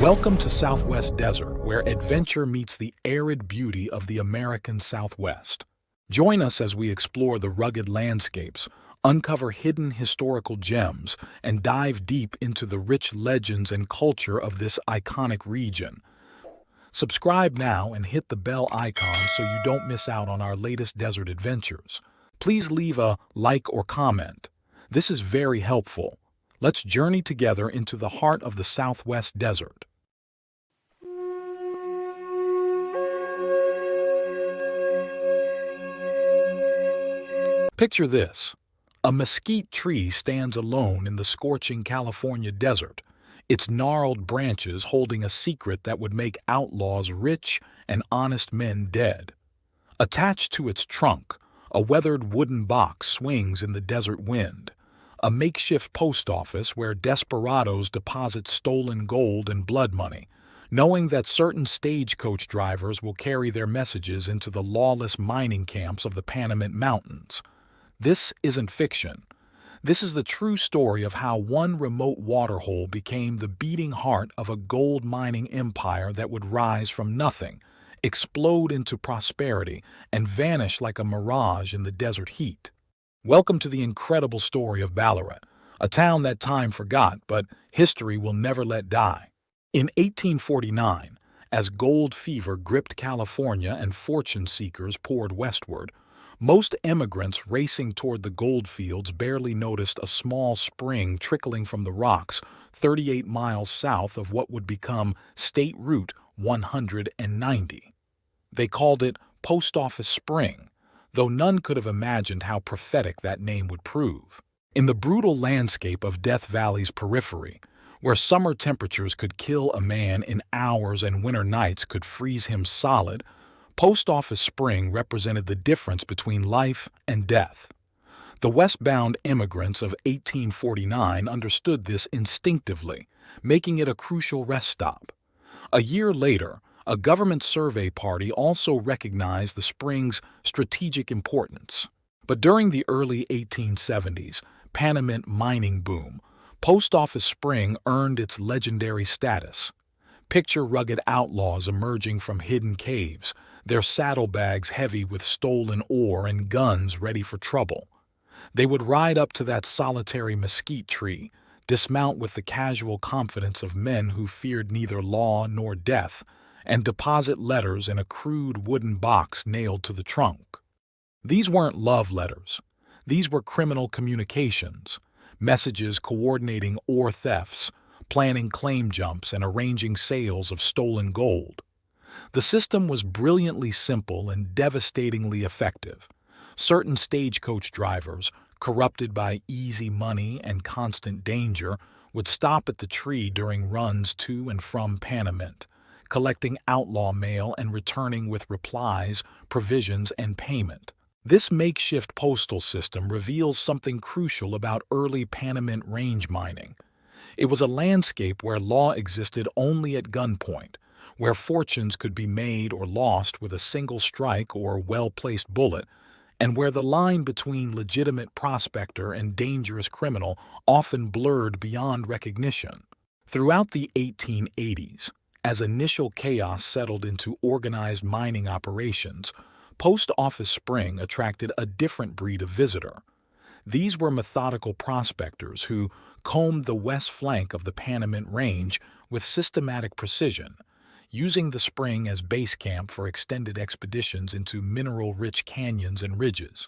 Welcome to Southwest Desert, where adventure meets the arid beauty of the American Southwest. Join us as we explore the rugged landscapes, uncover hidden historical gems, and dive deep into the rich legends and culture of this iconic region. Subscribe now and hit the bell icon so you don't miss out on our latest desert adventures. Please leave a like or comment. This is very helpful. Let's journey together into the heart of the Southwest Desert. Picture this. A mesquite tree stands alone in the scorching California desert, its gnarled branches holding a secret that would make outlaws rich and honest men dead. Attached to its trunk, a weathered wooden box swings in the desert wind, a makeshift post office where desperados deposit stolen gold and blood money, knowing that certain stagecoach drivers will carry their messages into the lawless mining camps of the Panamint Mountains. This isn't fiction. This is the true story of how one remote waterhole became the beating heart of a gold mining empire that would rise from nothing, explode into prosperity, and vanish like a mirage in the desert heat. Welcome to the incredible story of Ballarat, a town that time forgot, but history will never let die. In 1849, as gold fever gripped California and fortune seekers poured westward, most immigrants racing toward the gold fields barely noticed a small spring trickling from the rocks 38 miles south of what would become State Route 190. They called it Post Office Spring, though none could have imagined how prophetic that name would prove. In the brutal landscape of Death Valley's periphery, where summer temperatures could kill a man in hours and winter nights could freeze him solid, Post Office Spring represented the difference between life and death. The westbound immigrants of 1849 understood this instinctively, making it a crucial rest stop. A year later, a government survey party also recognized the spring's strategic importance. But during the early 1870s Panamint mining boom, Post Office Spring earned its legendary status. Picture rugged outlaws emerging from hidden caves, their saddlebags heavy with stolen ore and guns ready for trouble. They would ride up to that solitary mesquite tree, dismount with the casual confidence of men who feared neither law nor death, and deposit letters in a crude wooden box nailed to the trunk. These weren't love letters. These were criminal communications, messages coordinating ore thefts, planning claim jumps, and arranging sales of stolen gold. The system was brilliantly simple and devastatingly effective. Certain stagecoach drivers, corrupted by easy money and constant danger, would stop at the tree during runs to and from Panamint, collecting outlaw mail and returning with replies, provisions, and payment. This makeshift postal system reveals something crucial about early Panamint range mining. It was a landscape where law existed only at gunpoint, where fortunes could be made or lost with a single strike or well-placed bullet, and where the line between legitimate prospector and dangerous criminal often blurred beyond recognition. Throughout the 1880s, as initial chaos settled into organized mining operations, Post Office Spring attracted a different breed of visitor. These were methodical prospectors who combed the west flank of the Panamint Range with systematic precision, using the spring as base camp for extended expeditions into mineral-rich canyons and ridges.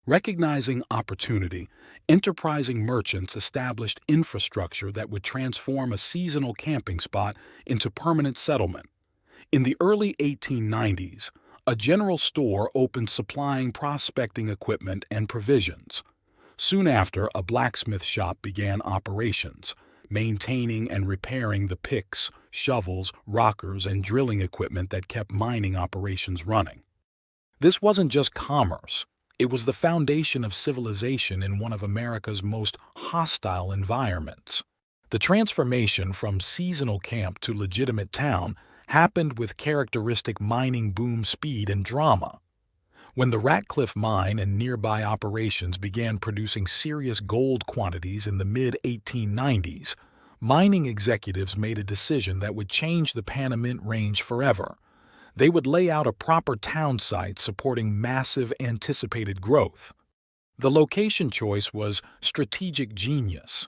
Recognizing opportunity, enterprising merchants established infrastructure that would transform a seasonal camping spot into permanent settlement. In the early 1890s, a general store opened supplying prospecting equipment and provisions. Soon after, a blacksmith shop began operations, maintaining and repairing the picks, shovels, rockers, and drilling equipment that kept mining operations running. This wasn't just commerce. It was the foundation of civilization in one of America's most hostile environments. The transformation from seasonal camp to legitimate town happened with characteristic mining boom speed and drama. When the Ratcliffe mine and nearby operations began producing serious gold quantities in the mid-1890s, mining executives made a decision that would change the Panamint Range forever. They would lay out a proper town site supporting massive anticipated growth. The location choice was strategic genius.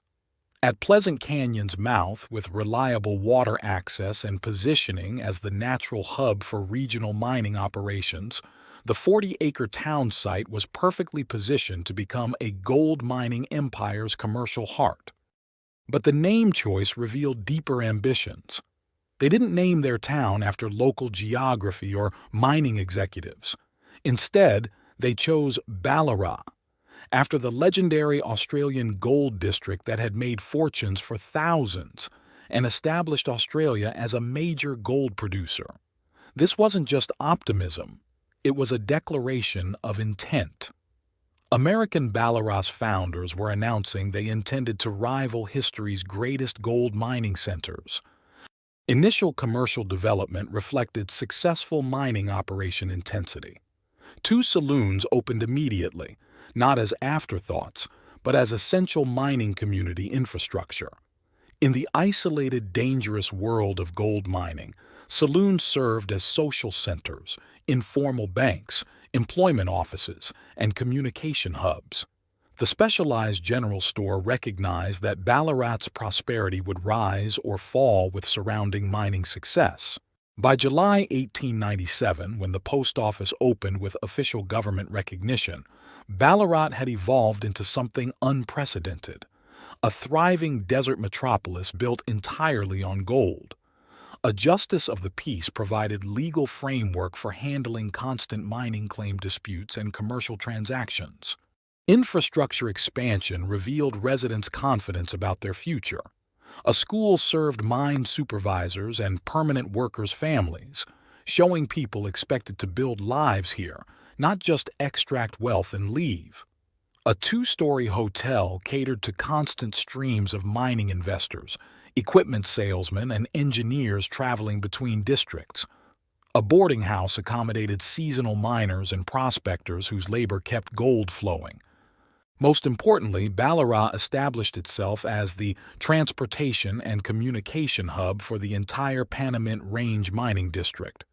At Pleasant Canyon's mouth, with reliable water access and positioning as the natural hub for regional mining operations, the 40-acre town site was perfectly positioned to become a gold mining empire's commercial heart. But the name choice revealed deeper ambitions. They didn't name their town after local geography or mining executives. Instead, they chose Ballarat, after the legendary Australian gold district that had made fortunes for thousands and established Australia as a major gold producer. This wasn't just optimism, it was a declaration of intent. American Ballarat's founders were announcing they intended to rival history's greatest gold mining centers. Initial commercial development reflected successful mining operation intensity. 2 saloons opened immediately, not as afterthoughts, but as essential mining community infrastructure. In the isolated, dangerous world of gold mining, saloons served as social centers, informal banks, employment offices, and communication hubs. The specialized general store recognized that Ballarat's prosperity would rise or fall with surrounding mining success. By July 1897, when the post office opened with official government recognition, Ballarat had evolved into something unprecedented, a thriving desert metropolis built entirely on gold. A justice of the peace provided legal framework for handling constant mining claim disputes and commercial transactions. Infrastructure expansion revealed residents' confidence about their future. A school served mine supervisors and permanent workers' families, showing people expected to build lives here, not just extract wealth and leave. A 2-story hotel catered to constant streams of mining investors, equipment salesmen, and engineers traveling between districts. A boarding house accommodated seasonal miners and prospectors whose labor kept gold flowing. Most importantly, Ballarat established itself as the transportation and communication hub for the entire Panamint Range mining district.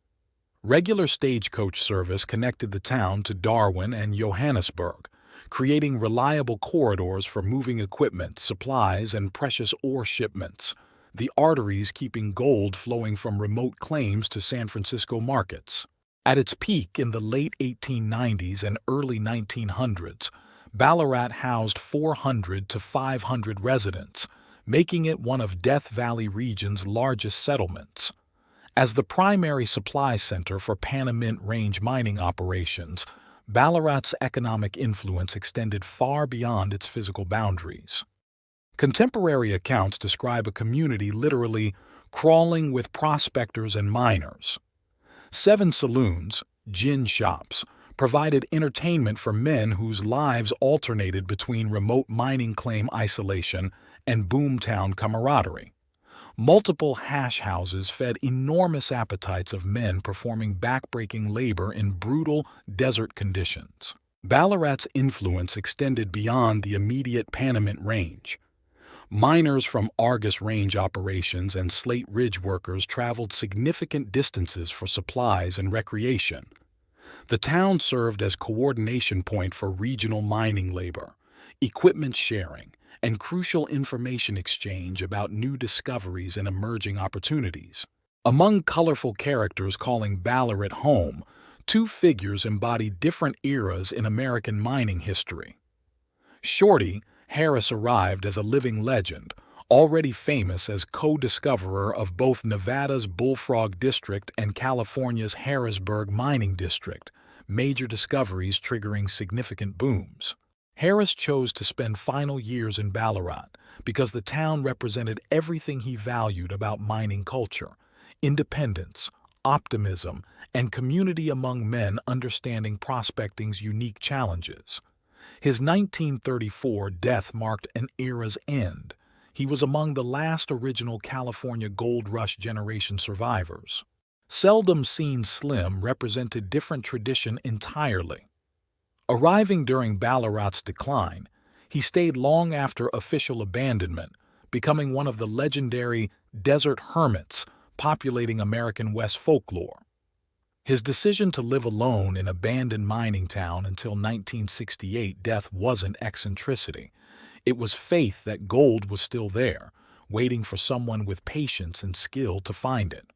Regular stagecoach service connected the town to Darwin and Johannesburg, creating reliable corridors for moving equipment, supplies, and precious ore shipments, the arteries keeping gold flowing from remote claims to San Francisco markets. At its peak in the late 1890s and early 1900s, Ballarat housed 400 to 500 residents, making it one of Death Valley region's largest settlements. As the primary supply center for Panamint Range mining operations, Ballarat's economic influence extended far beyond its physical boundaries. Contemporary accounts describe a community literally crawling with prospectors and miners. 7 saloons, gin shops, provided entertainment for men whose lives alternated between remote mining claim isolation and boomtown camaraderie. Multiple hash houses fed enormous appetites of men performing backbreaking labor in brutal desert conditions. Ballarat's influence extended beyond the immediate Panamint Range. Miners from Argus Range operations and Slate Ridge workers traveled significant distances for supplies and recreation. The town served as coordination point for regional mining labor, equipment sharing, and crucial information exchange about new discoveries and emerging opportunities. Among colorful characters calling Ballarat home, 2 figures embody different eras in American mining history. Shorty, Harris arrived as a living legend, already famous as co-discoverer of both Nevada's Bullfrog District and California's Harrisburg Mining District, major discoveries triggering significant booms. Harris chose to spend final years in Ballarat because the town represented everything he valued about mining culture: independence, optimism, and community among men understanding prospecting's unique challenges. His 1934 death marked an era's end. He was among the last original California Gold Rush generation survivors. Seldom seen Slim represented different tradition entirely. Arriving during Ballarat's decline, he stayed long after official abandonment, becoming one of the legendary desert hermits populating American West folklore. His decision to live alone in abandoned mining town until 1968 death wasn't eccentricity. It was faith that gold was still there, waiting for someone with patience and skill to find it.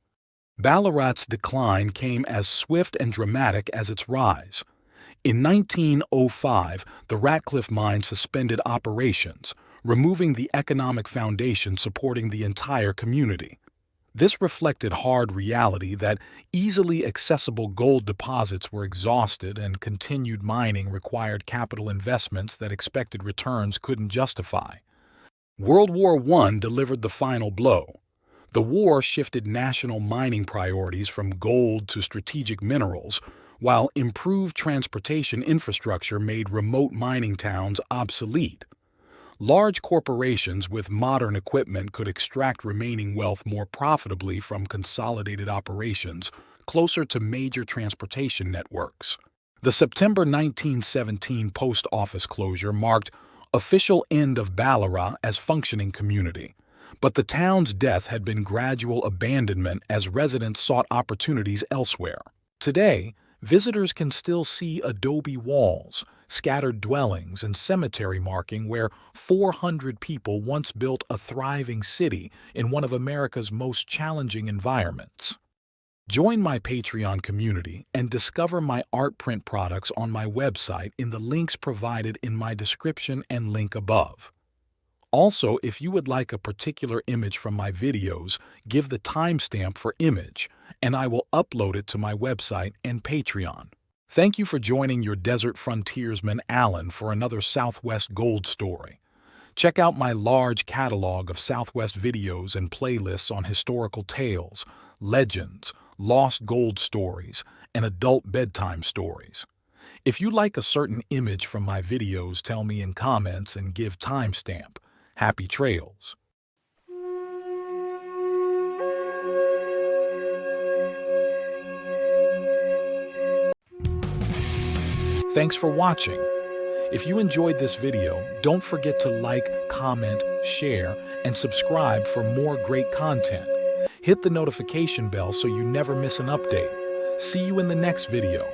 Ballarat's decline came as swift and dramatic as its rise. In 1905, the Ratcliffe mine suspended operations, removing the economic foundation supporting the entire community. This reflected hard reality that easily accessible gold deposits were exhausted and continued mining required capital investments that expected returns couldn't justify. World War I delivered the final blow. The war shifted national mining priorities from gold to strategic minerals, while improved transportation infrastructure made remote mining towns obsolete. Large corporations with modern equipment could extract remaining wealth more profitably from consolidated operations closer to major transportation networks. The September 1917 post office closure marked official end of Ballarat as functioning community, but the town's death had been gradual abandonment as residents sought opportunities elsewhere. Today, visitors can still see adobe walls, scattered dwellings, and cemetery marking where 400 people once built a thriving city in one of America's most challenging environments. Join my Patreon community and discover my art print products on my website in the links provided in my description and link above. Also, if you would like a particular image from my videos, give the timestamp for image, and I will upload it to my website and Patreon. Thank you for joining your desert frontiersman Alan for another Southwest Gold story. Check out my large catalog of Southwest videos and playlists on historical tales, legends, lost gold stories, and adult bedtime stories. If you like a certain image from my videos, tell me in comments and give timestamp. Happy trails. Thanks for watching. If you enjoyed this video, don't forget to like, comment, share, and subscribe for more great content. Hit the notification bell so you never miss an update. See you in the next video.